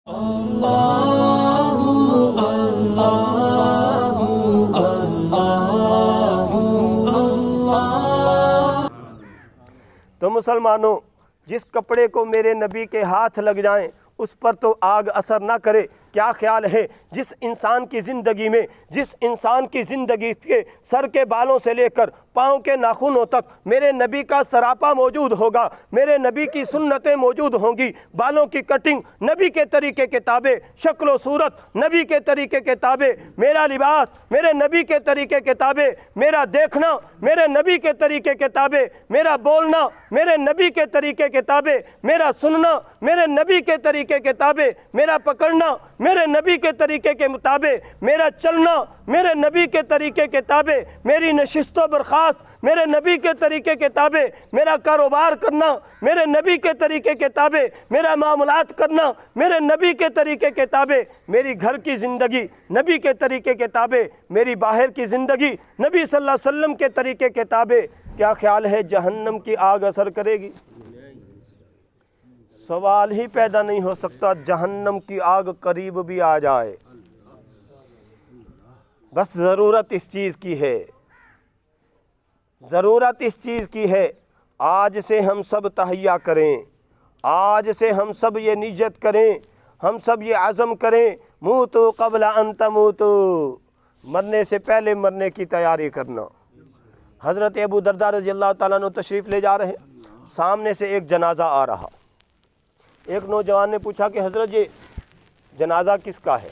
تو مسلمانوں، جس کپڑے کو میرے نبی کے ہاتھ لگ جائیں اس پر تو آگ اثر نہ کرے۔ کیا خیال ہے جس انسان کی زندگی کے سر کے بالوں سے لے کر پاؤں کے ناخنوں تک میرے نبی کا سراپا موجود ہوگا، میرے نبی کی سنتیں موجود ہوں گی، بالوں کی کٹنگ نبی کے طریقے کے تابع، شکل و صورت نبی کے طریقے کے تابع، میرا لباس میرے نبی کے طریقے کے تابع، میرا دیکھنا میرے نبی کے طریقے کے تابع، میرا بولنا میرے نبی کے طریقے کے تابع، میرا سننا میرے نبی کے طریقے کے تابع، میرا پکڑنا میرے نبی کے طریقے کے مطابق، میرا چلنا میرے نبی کے طریقے کے تابع، میری نشست و برخاست میرے نبی کے طریقے کے تابع، میرا کاروبار کرنا میرے نبی کے طریقے کے تابع، میرا معاملات کرنا میرے نبی کے طریقے کے تابع، میری گھر کی زندگی نبی کے طریقے کے تابع، میری باہر کی زندگی نبی صلی اللہ علیہ وسلم کے طریقے کے تابع۔ کیا خیال ہے جہنم کی آگ اثر کرے گی؟ سوال ہی پیدا نہیں ہو سکتا جہنم کی آگ قریب بھی آ جائے۔ بس ضرورت اس چیز کی ہے، ضرورت اس چیز کی ہے، آج سے ہم سب تہیہ کریں، آج سے ہم سب یہ نیت کریں، ہم سب یہ عزم کریں، موتو قبل ان تموتو، مرنے سے پہلے مرنے کی تیاری کرنا۔ حضرت ابو درداء رضی اللہ تعالیٰ عنہ تشریف لے جا رہے ہیں، سامنے سے ایک جنازہ آ رہا۔ ایک نوجوان نے پوچھا کہ حضرت یہ جنازہ کس کا ہے؟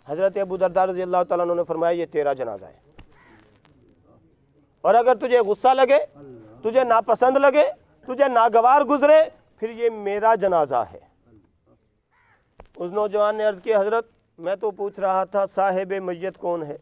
حضرت ابو درداء رضی اللہ تعالیٰ عنہ نے فرمایا یہ تیرا جنازہ ہے، اور اگر تجھے غصہ لگے، تجھے ناپسند لگے، تجھے ناگوار گزرے، پھر یہ میرا جنازہ ہے۔ اس نوجوان نے عرض کی حضرت میں تو پوچھ رہا تھا صاحب میت کون ہے،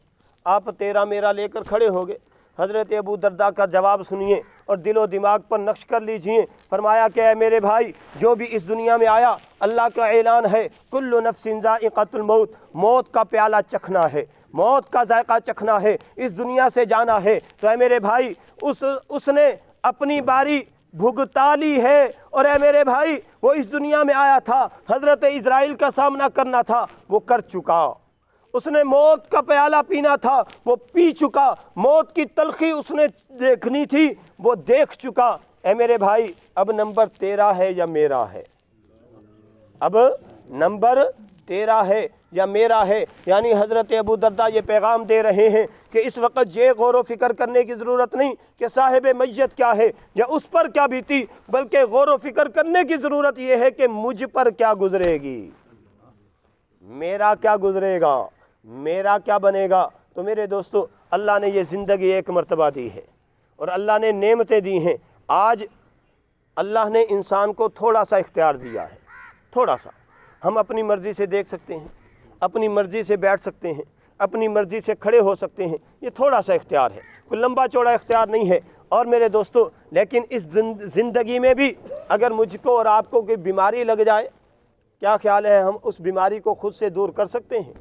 آپ تیرا میرا لے کر کھڑے ہو گئے۔ حضرت ابو درداء کا جواب سنیے اور دل و دماغ پر نقش کر لیجئے۔ فرمایا کہ اے میرے بھائی، جو بھی اس دنیا میں آیا اللہ کا اعلان ہے کل نفس ذائقۃ الموت، موت کا پیالہ چکھنا ہے، موت کا ذائقہ چکھنا ہے، اس دنیا سے جانا ہے۔ تو اے میرے بھائی اس نے اپنی باری بھگتا لی ہے، اور اے میرے بھائی وہ اس دنیا میں آیا تھا، حضرت اسرائیل کا سامنا کرنا تھا، وہ کر چکا۔ اس نے موت کا پیالہ پینا تھا، وہ پی چکا۔ موت کی تلخی اس نے دیکھنی تھی، وہ دیکھ چکا۔ اے میرے بھائی اب نمبر تیرا ہے یا میرا ہے؟ اب نمبر تیرا ہے یا میرا ہے؟ یعنی حضرت ابو درداء یہ پیغام دے رہے ہیں کہ اس وقت یہ غور و فکر کرنے کی ضرورت نہیں کہ صاحب میت کیا ہے یا اس پر کیا بیتی، بلکہ غور و فکر کرنے کی ضرورت یہ ہے کہ مجھ پر کیا گزرے گی، میرا کیا گزرے گا، میرا کیا بنے گا۔ تو میرے دوستو، اللہ نے یہ زندگی ایک مرتبہ دی ہے اور اللہ نے نعمتیں دی ہیں۔ آج اللہ نے انسان کو تھوڑا سا اختیار دیا ہے، تھوڑا سا۔ ہم اپنی مرضی سے دیکھ سکتے ہیں، اپنی مرضی سے بیٹھ سکتے ہیں، اپنی مرضی سے کھڑے ہو سکتے ہیں، یہ تھوڑا سا اختیار ہے، کوئی لمبا چوڑا اختیار نہیں ہے۔ اور میرے دوستو، لیکن اس زندگی میں بھی اگر مجھ کو اور آپ کو کوئی بیماری لگ جائے، کیا خیال ہے ہم اس بیماری کو خود سے دور کر سکتے ہیں؟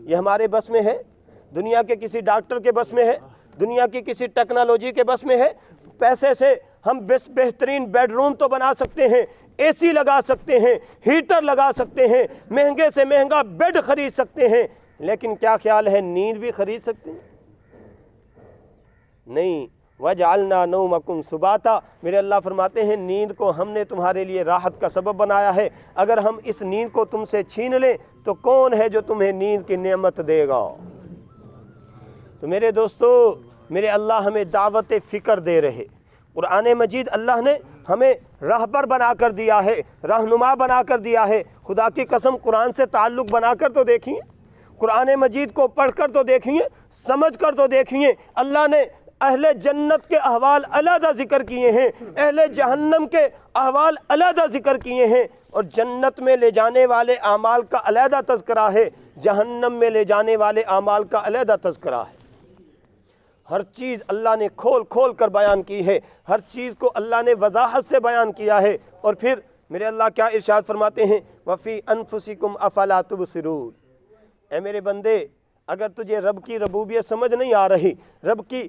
یہ ہمارے بس میں ہے؟ دنیا کے کسی ڈاکٹر کے بس میں ہے؟ دنیا کی کسی ٹیکنالوجی کے بس میں ہے؟ پیسے سے ہم بہترین بیڈ روم تو بنا سکتے ہیں، اے سی لگا سکتے ہیں، ہیٹر لگا سکتے ہیں، مہنگے سے مہنگا بیڈ خرید سکتے ہیں، لیکن کیا خیال ہے نیند بھی خرید سکتے ہیں؟ نہیں۔ وَجَعَلْنَا نَوْمَكُمْ سُبَاتًا، میرے اللہ فرماتے ہیں نیند کو ہم نے تمہارے لیے راحت کا سبب بنایا ہے۔ اگر ہم اس نیند کو تم سے چھین لیں تو کون ہے جو تمہیں نیند کی نعمت دے گا؟ تو میرے دوستو، میرے اللہ ہمیں دعوت فکر دے رہے۔ قرآن مجید اللہ نے ہمیں راہبر بنا کر دیا ہے، رہنما بنا کر دیا ہے۔ خدا کی قسم قرآن سے تعلق بنا کر تو دیکھیے، قرآن مجید کو پڑھ کر تو دیکھیے، سمجھ کر تو دیکھیے۔ اللہ نے اہل جنت کے احوال علیحدہ ذکر کیے ہیں، اہل جہنم کے احوال علیحدہ ذکر کیے ہیں، اور جنت میں لے جانے والے اعمال کا علیحدہ تذکرہ ہے، جہنم میں لے جانے والے اعمال کا علیحدہ تذکرہ ہے۔ ہر چیز اللہ نے کھول کھول کر بیان کی ہے، ہر چیز کو اللہ نے وضاحت سے بیان کیا ہے۔ اور پھر میرے اللہ کیا ارشاد فرماتے ہیں، وَفِي أَنفُسِكُمْ أَفَلَا تُبْصِرُونَ، اے میرے بندے اگر تجھے رب کی ربوبیت سمجھ نہیں آ رہی، رب کی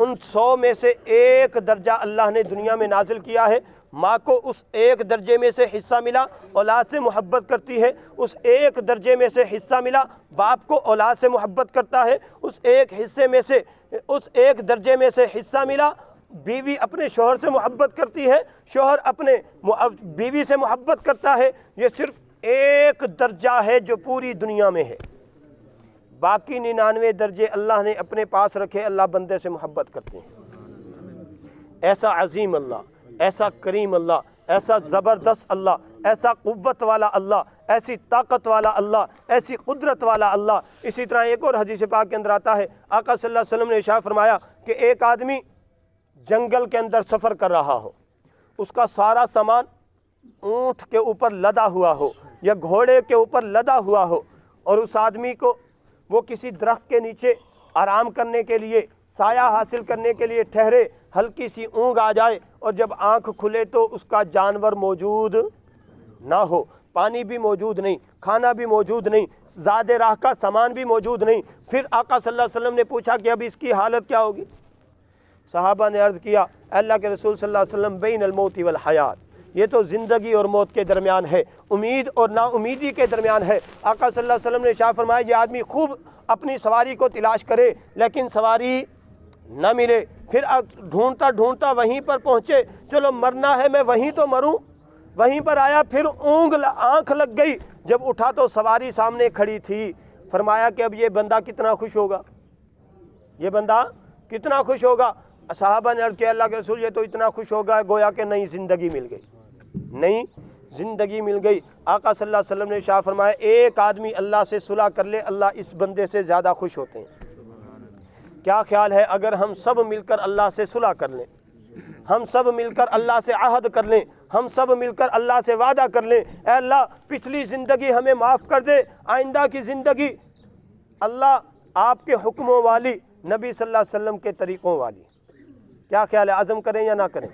ان 100 میں سے ایک درجہ اللہ نے دنیا میں نازل کیا ہے۔ ماں کو اس ایک درجے میں سے حصہ ملا، اولاد سے محبت کرتی ہے۔ اس ایک درجے میں سے حصہ ملا، باپ کو اولاد سے محبت کرتا ہے۔ اس ایک درجے میں سے حصہ ملا، بیوی اپنے شوہر سے محبت کرتی ہے، شوہر اپنے بیوی سے محبت کرتا ہے۔ یہ صرف ایک درجہ ہے جو پوری دنیا میں ہے، باقی 99 درجے اللہ نے اپنے پاس رکھے، اللہ بندے سے محبت کرتے ہیں۔ ایسا عظیم اللہ، ایسا کریم اللہ، ایسا زبردست اللہ، ایسا قوت والا اللہ، ایسی طاقت والا اللہ، ایسی قدرت والا اللہ۔ اسی طرح ایک اور حدیث پاک کے اندر آتا ہے، آقا صلی اللہ علیہ وسلم نے ارشاد فرمایا کہ ایک آدمی جنگل کے اندر سفر کر رہا ہو، اس کا سارا سامان اونٹ کے اوپر لدا ہوا ہو یا گھوڑے کے اوپر لدا ہوا ہو، اور اس آدمی کو وہ کسی درخت کے نیچے آرام کرنے کے لیے، سایہ حاصل کرنے کے لیے ٹھہرے، ہلکی سی اونگ آ جائے اور جب آنکھ کھلے تو اس کا جانور موجود نہ ہو، پانی بھی موجود نہیں، کھانا بھی موجود نہیں، زاد راہ کا سامان بھی موجود نہیں۔ پھر آقا صلی اللہ علیہ وسلم نے پوچھا کہ اب اس کی حالت کیا ہوگی؟ صحابہ نے عرض کیا، اللہ کے رسول صلی اللہ علیہ وسلم بین الموت والحیات، یہ تو زندگی اور موت کے درمیان ہے، امید اور نا امیدی کے درمیان ہے۔ آقا صلی اللہ علیہ وسلم نے ارشاد فرمایا، یہ آدمی خوب اپنی سواری کو تلاش کرے لیکن سواری نہ ملے، پھر ڈھونڈتا ڈھونڈتا وہیں پر پہنچے، چلو مرنا ہے میں وہیں تو مروں، وہیں پر آیا، پھر آنکھ لگ گئی، جب اٹھا تو سواری سامنے کھڑی تھی۔ فرمایا کہ اب یہ بندہ کتنا خوش ہوگا، یہ بندہ کتنا خوش ہوگا۔ صحابہ نے عرض کیا، اللہ کے رسول یہ تو اتنا خوش ہوگا گویا کہ نئی زندگی مل گئی، نئی زندگی مل گئی۔ آقا صلی اللہ علیہ وسلم نے ارشاد فرمایا، ایک آدمی اللہ سے صلح کر لے، اللہ اس بندے سے زیادہ خوش ہوتے ہیں۔ کیا خیال ہے اگر ہم سب مل کر اللہ سے صلح کر لیں، ہم سب مل کر اللہ سے عہد کر لیں، ہم سب مل کر اللہ سے وعدہ کر لیں، اے اللہ پچھلی زندگی ہمیں معاف کر دے، آئندہ کی زندگی اللہ آپ کے حکموں والی، نبی صلی اللہ علیہ وسلم کے طریقوں والی۔ کیا خیال ہے، عزم کریں یا نہ کریں؟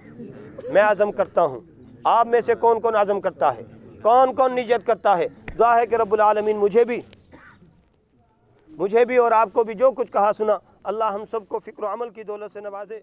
میں عزم کرتا ہوں، آپ میں سے کون کون عزم کرتا ہے، کون کون نیت کرتا ہے؟ دعا ہے کہ رب العالمین مجھے بھی اور آپ کو بھی جو کچھ کہا سنا، اللہ ہم سب کو فکر و عمل کی دولت سے نوازے۔